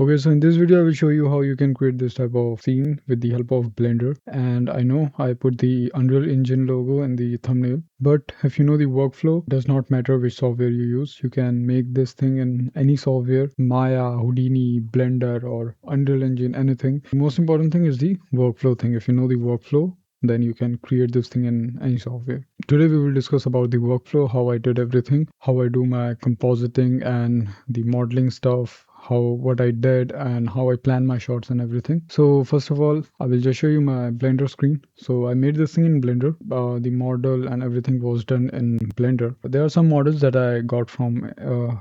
Okay, so in this video I will show you how you can create this type of scene with the help of Blender. And I know I put the Unreal Engine logo in the thumbnail, but if you know the workflow, it does not matter which software you use. You can make this thing in any software, Maya, Houdini, Blender, or Unreal Engine, anything. The most important thing is the workflow thing. If you know the workflow, then you can create this thing in any software. Today we will discuss about the workflow, how I did everything, how I do my compositing and the modeling stuff, what I did and how I plan my shots and everything. So first of all, I will just show you my Blender screen. So I made this thing in Blender. The model and everything was done in Blender. There are some models that I got from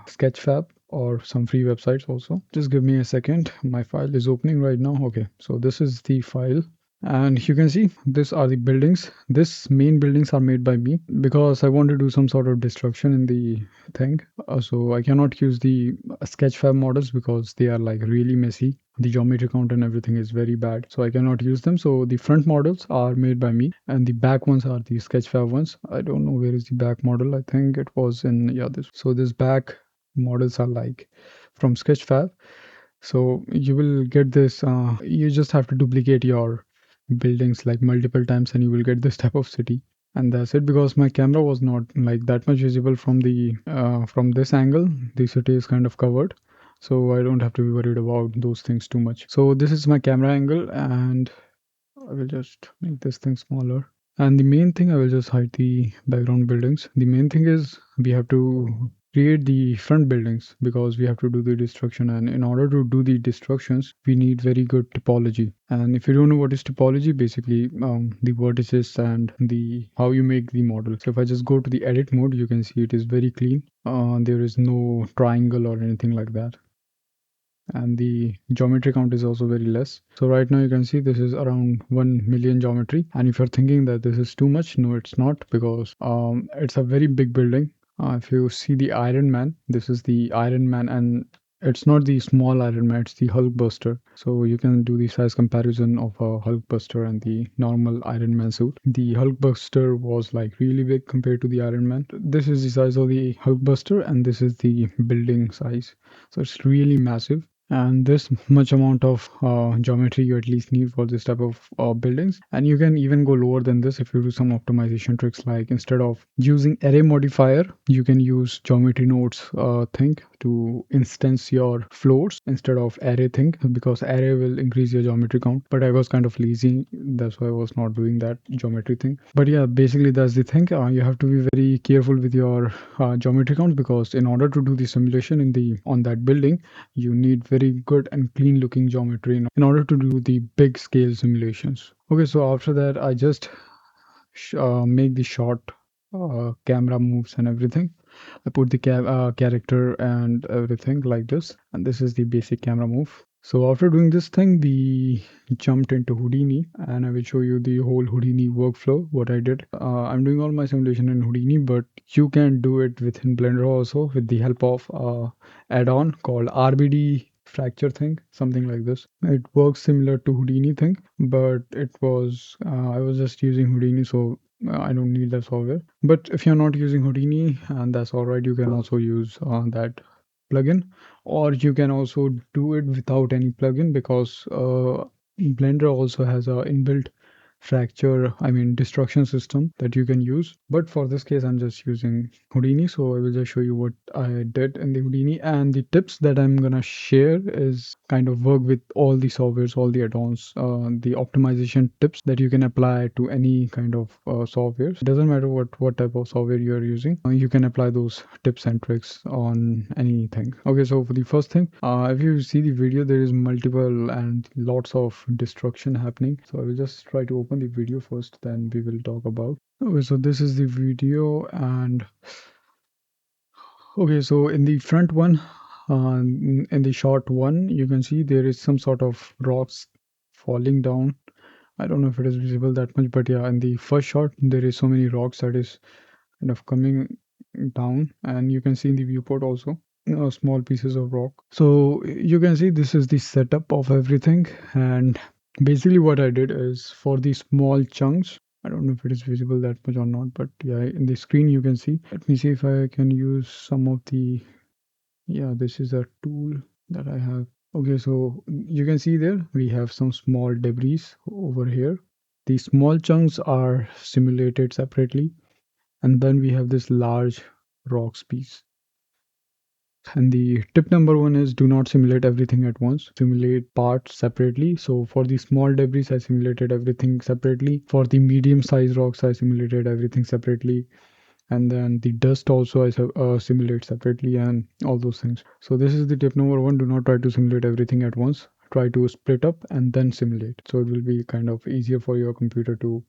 Sketchfab or some free websites also. Just give me a second. My file is opening right now. Okay, so this is the file. And you can see these are the buildings. This main buildings are made by me because I want to do some sort of destruction in the thing. So I cannot use the Sketchfab models because they are like really messy. The geometry count and everything is very bad, so I cannot use them. So the front models are made by me and the back ones are the Sketchfab ones. I don't know where is the back model. I think it was in, yeah, this. So this back models are like from Sketchfab. So you will get this, you just have to duplicate your buildings like multiple times and you will get this type of city. And that's it, because my camera was not like that much visible from this angle. The city is kind of covered, so I don't have to be worried about those things too much. So this is my camera angle, and I will just make this thing smaller. And the main thing, I will just hide the background buildings. The main thing is we have to create the front buildings because we have to do the destruction, and in order to do the destructions we need very good topology. And if you don't know what is topology, basically the vertices and the how you make the model. So if I just go to the edit mode, you can see it is very clean. There is no triangle or anything like that, and the geometry count is also very less. So right now you can see this is around 1 million geometry, and if you're thinking that this is too much, no, it's not, because it's a very big building. If you see the Iron Man, this is the Iron Man, and it's not the small Iron Man, it's the Hulkbuster. So you can do the size comparison of a Hulkbuster and the normal Iron Man suit. The Hulkbuster was like really big compared to the Iron Man. This is the size of the Hulkbuster and this is the building size. So it's really massive, and this much amount of geometry you at least need for this type of buildings. And you can even go lower than this if you do some optimization tricks, like instead of using array modifier, you can use geometry nodes thing to instance your floors instead of array thing, because array will increase your geometry count. But I was kind of lazy, that's why I was not doing that geometry thing. But yeah, basically that's the thing. You have to be very careful with your geometry count, because in order to do the simulation on that building, you need very good and clean looking geometry in order to do the big scale simulations. Okay, so after that I just make the shot camera moves and everything. I put the character and everything like this, and this is the basic camera move. So after doing this thing, we jumped into Houdini, and I will show you the whole Houdini workflow, what I did. I'm doing all my simulation in Houdini, but you can do it within Blender also with the help of add-on called RBD fracture thing, something like this. It works similar to Houdini thing, but I was just using Houdini, so I don't need that software. But if you're not using Houdini, and that's all right, you can also use that plugin, or you can also do it without any plugin, because Blender also has a inbuilt destruction system that you can use. But for this case I'm just using Houdini, so I will just show you what I did in the Houdini. And the tips that I'm gonna share is kind of work with all the softwares, all the add-ons, the optimization tips that you can apply to any kind of software. It doesn't matter what type of software you are using, you can apply those tips and tricks on anything. Okay, so for the first thing, if you see the video, there is multiple and lots of destruction happening. So I will just try to open the video first, then we will talk about. Okay, so this is the video. And okay, so in the front one, in the shot one, you can see there is some sort of rocks falling down. I don't know if it is visible that much, but yeah, in the first shot there is so many rocks that is kind of coming down, and you can see in the viewport also small pieces of rock. So you can see this is the setup of everything. And basically what I did is, for the small chunks, I don't know if it is visible that much or not, but yeah, in the screen you can see. Let me see if I can use some of the, yeah, this is a tool that I have. Okay, so you can see there we have some small debris over here. These small chunks are simulated separately, and then we have this large rocks piece. And the tip number one is do not simulate everything at once. Simulate parts separately. So for the small debris, I simulated everything separately. For the medium size rocks, I simulated everything separately. And then the dust also I simulate separately and all those things. So this is the tip number one. Do not try to simulate everything at once. Try to split up and then simulate. So it will be kind of easier for your computer to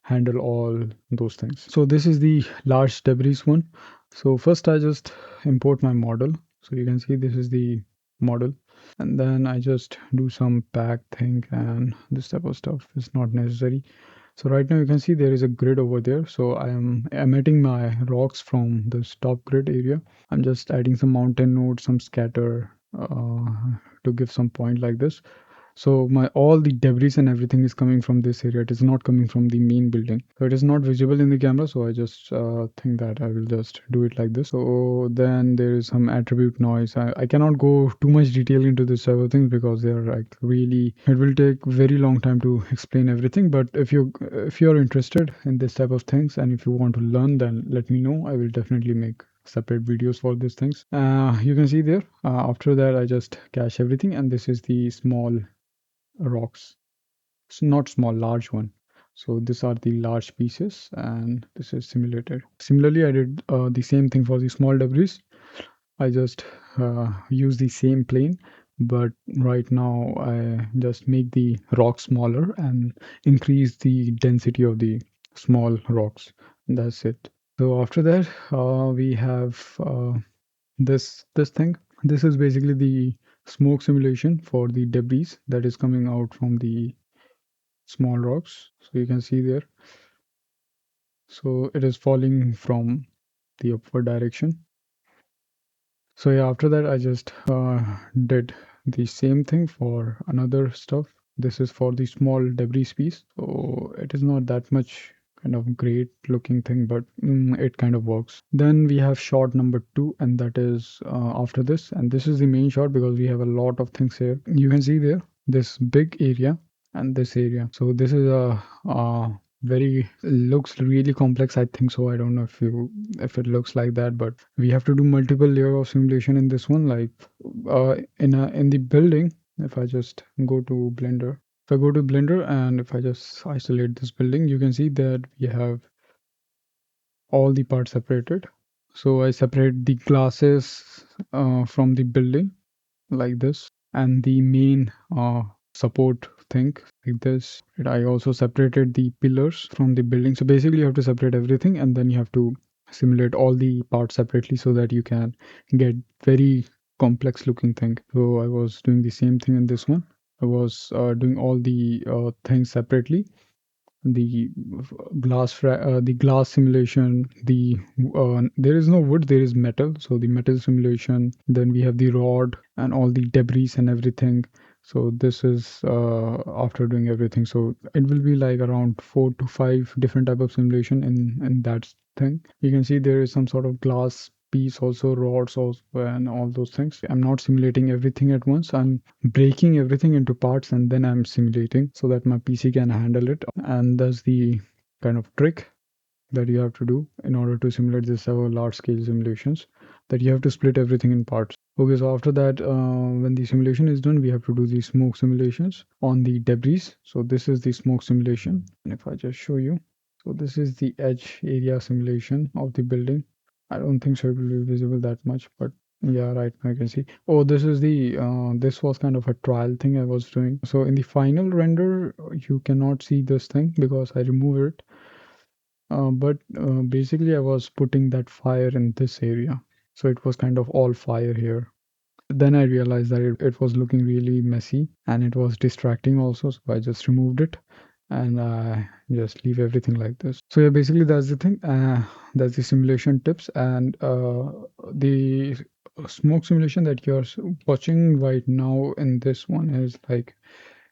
handle all those things. So this is the large debris one. So first I just import my model. So you can see this is the model. And then I just do some pack thing and this type of stuff is not necessary. So right now you can see there is a grid over there. So I am emitting my rocks from this top grid area. I'm just adding some mountain nodes, some scatter to give some point like this. So my all the debris and everything is coming from this area. It is not coming from the main building. So it is not visible in the camera. So I just think that I will just do it like this. So then there is some attribute noise. I cannot go too much detail into this type of things because they are like really, it will take very long time to explain everything. But if you're interested in this type of things and if you want to learn, then let me know. I will definitely make separate videos for these things. You can see there after that I just cache everything, and this is the small rocks. It's not small, large one. So these are the large pieces and this is simulated. Similarly, I did the same thing for the small debris. I just use the same plane, but right now I just make the rock smaller and increase the density of the small rocks. That's it. So after that, we have this thing. This is basically the smoke simulation for the debris that is coming out from the small rocks. So you can see there. So it is falling from the upward direction. So yeah, after that I just did the same thing for another stuff. This is for the small debris piece. So it is not that much kind of great looking thing, but it kind of works. Then we have shot number two, and that is after this. And this is the main shot because we have a lot of things here. You can see there this big area and this area. So this is a very looks really complex. I think so. I don't know if it looks like that, but we have to do multiple layer of simulation in this one. Like in the building, if I just go to Blender, if I go to Blender and if I just isolate this building, you can see that we have all the parts separated. So I separate the glasses from the building like this, and the main support thing like this. And I also separated the pillars from the building. So basically you have to separate everything and then you have to simulate all the parts separately so that you can get very complex looking thing. So I was doing the same thing in this one. I was doing all the things separately, the the glass simulation, the there is no wood, there is metal, so the metal simulation. Then we have the rod and all the debris and everything. So this is after doing everything, so it will be like around 4 to 5 different type of simulation in that thing. You can see there is some sort of glass piece also, rods also, and all those things. I'm not simulating everything at once. I'm breaking everything into parts and then I'm simulating so that my PC can handle it. And that's the kind of trick that you have to do in order to simulate this large scale simulations, that you have to split everything in parts. Okay, so after that, when the simulation is done, we have to do the smoke simulations on the debris. So this is the smoke simulation. And if I just show you, so this is the edge area simulation of the building. I don't think so it will be visible that much, but yeah, right now I can see. Oh, this is the this was kind of a trial thing I was doing. So in the final render, you cannot see this thing because I remove it. But basically, I was putting that fire in this area. So it was kind of all fire here. Then I realized that it was looking really messy and it was distracting also. So I just removed it and I just leave everything like this. So yeah, basically that's the thing. That's the simulation tips, and the smoke simulation that you're watching right now in this one is like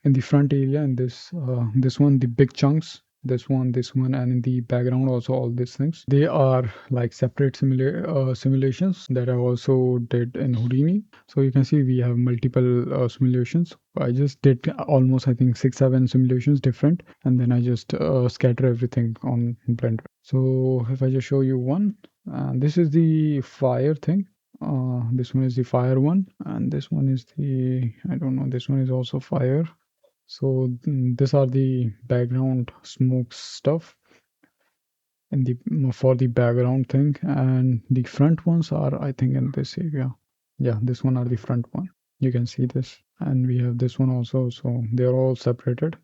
in the front area, and this one the big chunks this one, and in the background also all these things. They are like separate simulations that I also did in Houdini. So you can see we have multiple simulations. I just did almost, I think, 6, 7 simulations different, and then I just scatter everything on Blender. So if I just show you one, this is the fire thing. This one is the fire one, and this one is the, I don't know, this one is also fire. So these are the background smoke stuff in the for the background thing, and the front ones are, I think, in this area. Yeah, this one are the front one. You can see this, and we have this one also. So they're all separated.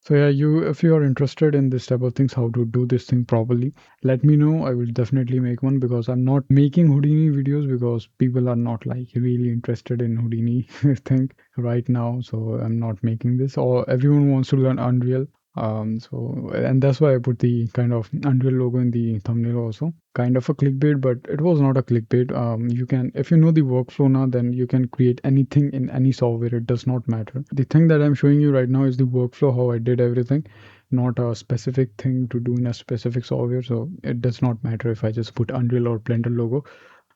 So yeah, you if you are interested in this type of things, how to do this thing properly, let me know. I will definitely make one, because I'm not making Houdini videos because people are not like really interested in Houdini thing right now. So I'm not making this. Or everyone wants to learn Unreal. So and that's why I put the kind of Unreal logo in the thumbnail also. Kind of a clickbait, but it was not a clickbait. You can, if you know the workflow now, then you can create anything in any software. It does not matter. The thing that I'm showing you right now is the workflow, how I did everything, not a specific thing to do in a specific software. So it does not matter if I just put Unreal or Blender logo,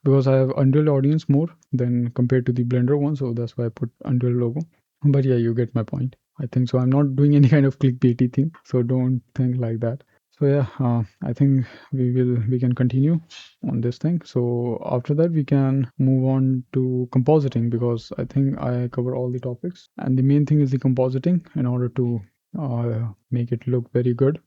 because I have Unreal audience more than compared to the Blender one. So that's why I put Unreal logo. But yeah, you get my point. I think so. I'm not doing any kind of clickbaity thing, so don't think like that. So yeah, I think we can continue on this thing. So after that, we can move on to compositing, because I think I cover all the topics. And the main thing is the compositing in order to make it look very good,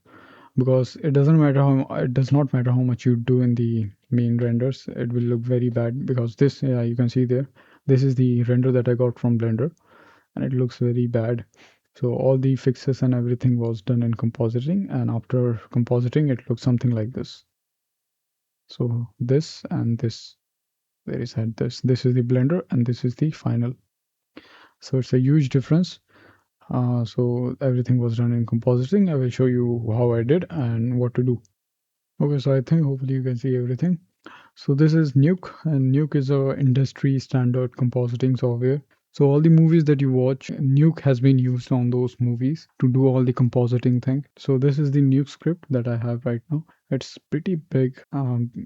because it does not matter how much you do in the main renders, it will look very bad. Because this, yeah, you can see there, this is the render that I got from Blender, and it looks very bad. So all the fixes and everything was done in compositing, and after compositing it looks something like this. So this and this, where is that, this is the Blender and this is the final. So it's a huge difference. So everything was done in compositing. I will show you how I did and what to do. Okay, so I think hopefully you can see everything. So this is Nuke, and Nuke is a industry standard compositing software. So all the movies that you watch, Nuke has been used on those movies to do all the compositing thing. So this is the Nuke script that I have right now. It's pretty big.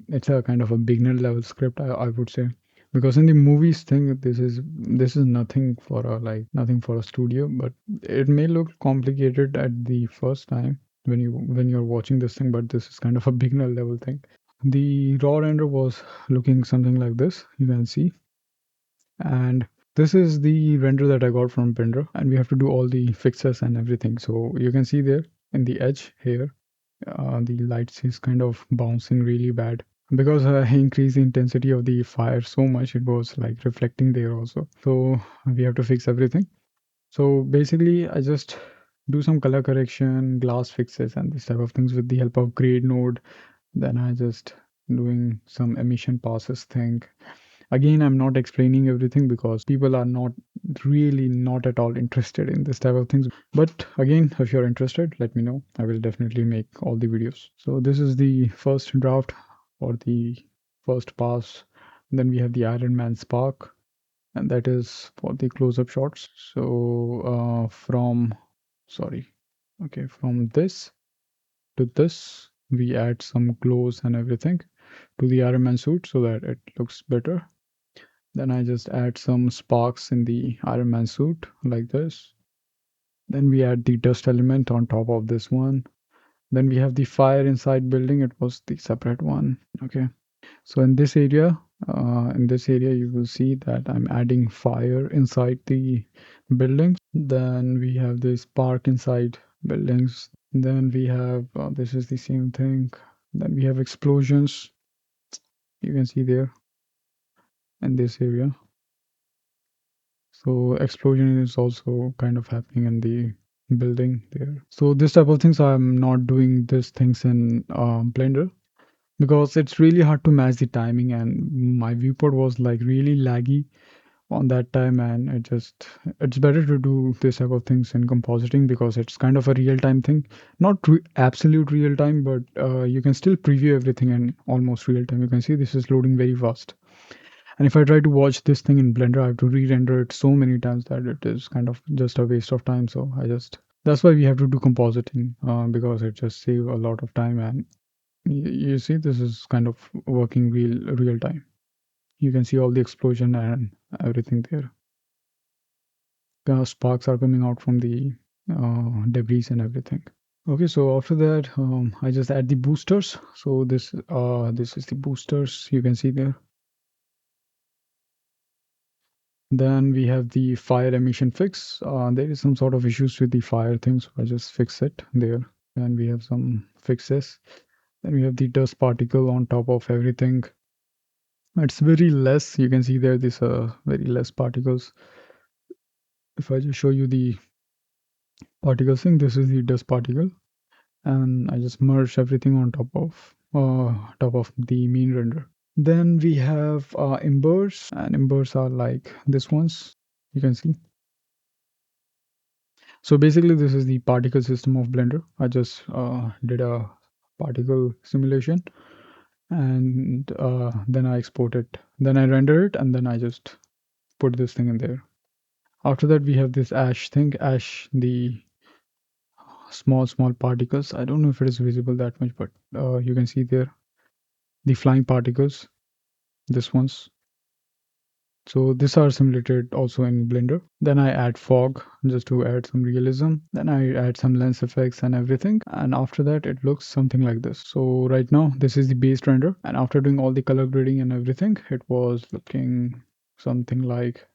It's a kind of a beginner level script, I would say, because in the movies thing, this is nothing for a like nothing for a studio, but it may look complicated at the first time when you're watching this thing, but this is kind of a beginner level thing. The raw render was looking something like this, you can see. And this is the render that I got from Blender, and we have to do all the fixes and everything. So you can see there in the edge here, the lights is kind of bouncing really bad, because I increased the intensity of the fire so much, it was like reflecting there also. So we have to fix everything. So basically I just do some color correction, glass fixes, and this type of things with the help of grade node. Then I just doing some emission passes thing. Again, I'm not explaining everything because people are not really not at all interested in this type of things. But again, if you're interested, let me know. I will definitely make all the videos. So this is the first draft or the first pass. Then we have the Iron Man spark, and that is for the close-up shots. So sorry, okay, from this to this, we add some glows and everything to the Iron Man suit so that it looks better. Then I just add some sparks in the Iron Man suit like this. Then we add the dust element on top of this one. Then we have the fire inside building. It was the separate one. Okay. So in this area, you will see that I'm adding fire inside the buildings. Then we have this spark inside buildings. Then we have, this is the same thing. Then we have explosions. You can see there in this area. So explosion is also kind of happening in the building there. So this type of things, I'm not doing these things in Blender, because it's really hard to match the timing, and my viewport was like really laggy on that time, and it's better to do this type of things in compositing, because it's kind of a real time thing. Not absolute real time, but you can still preview everything in almost real time. You can see this is loading very fast. And if I try to watch this thing in Blender, I have to re-render it so many times that it is kind of just a waste of time. So I just That's why we have to do compositing, because it just save a lot of time. And you see, this is kind of working real time. You can see all the explosion and everything there. Sparks are coming out from the debris and everything. Okay, so after that, I just add the boosters. So this is the boosters you can see there. Then we have the fire emission fix. There is some sort of issues with the fire thing, so I just fix it there. And we have some fixes. Then we have the dust particle on top of everything. It's very less. You can see there this very less particles. If I just show you the particle thing, this is the dust particle, and I just merge everything on top of the main render. Then we have embers, and embers are like this ones. You can see. So basically, this is the particle system of Blender. I just did a particle simulation, and then I export it. Then I render it, and then I just put this thing in there. After that, we have this ash thing. Ash, the small particles. I don't know if it is visible that much, but you can see there the flying particles. This ones. So these are simulated also in Blender. Then I add fog just to add some realism. Then I add some lens effects and everything. And after that, it looks something like this. So right now, this is the base render. And after doing all the color grading and everything, it was looking something like